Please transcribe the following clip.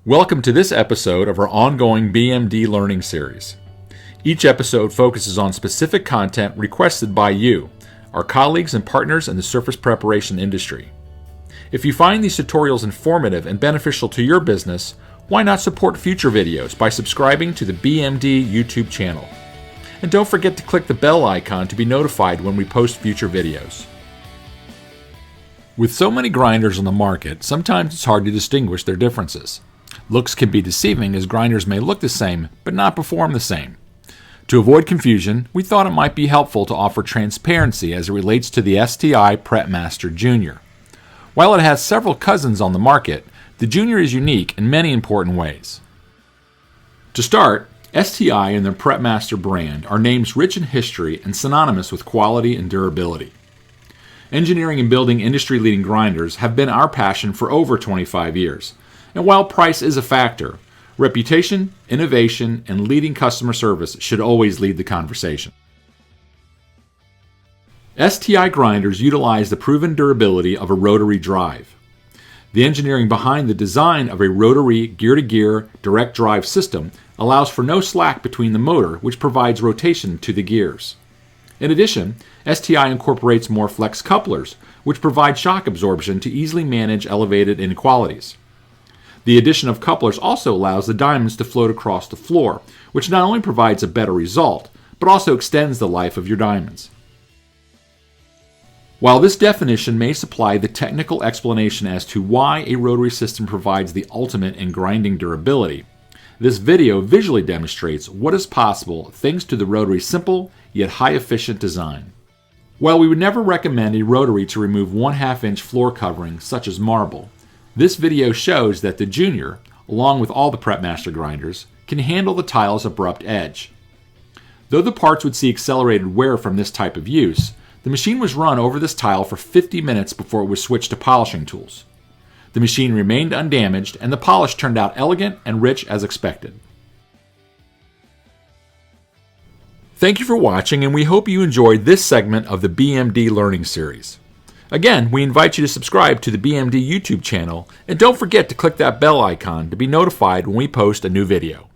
Welcome to this episode of our ongoing BMD learning series. Each episode focuses on specific content requested by you, our colleagues and partners in the surface preparation industry. If you find these tutorials informative and beneficial to your business, why not support future videos by subscribing to the BMD YouTube channel? And don't forget to click the bell icon to be notified when we post future videos. With so many grinders on the market, sometimes it's hard to distinguish their differences. Looks can be deceiving as grinders may look the same, but not perform the same. To avoid confusion, we thought it might be helpful to offer transparency as it relates to the STI PrepMaster Junior. While it has several cousins on the market, the Junior is unique in many important ways. To start, STI and the PrepMaster brand are names rich in history and synonymous with quality and durability. Engineering and building industry-leading grinders have been our passion for over 25 years. And while price is a factor, reputation, innovation, and leading customer service should always lead the conversation. STI grinders utilize the proven durability of a rotary drive. The engineering behind the design of a rotary gear-to-gear direct drive system allows for no slack between the motor, which provides rotation to the gears. In addition, STI incorporates Morflex couplers, which provide shock absorption to easily manage elevated inequalities. The addition of couplers also allows the diamonds to float across the floor, which not only provides a better result, but also extends the life of your diamonds. While this definition may supply the technical explanation as to why a rotary system provides the ultimate in grinding durability, this video visually demonstrates what is possible thanks to the rotary's simple yet high-efficient design. While we would never recommend a rotary to remove 1/2 inch floor covering such as marble, this video shows that the Junior, along with all the PrepMaster grinders, can handle the tile's abrupt edge. Though the parts would see accelerated wear from this type of use, the machine was run over this tile for 50 minutes before it was switched to polishing tools. The machine remained undamaged and the polish turned out elegant and rich as expected. Thank you for watching, and we hope you enjoyed this segment of the BMD learning series. Again, we invite you to subscribe to the BMD YouTube channel, and don't forget to click that bell icon to be notified when we post a new video.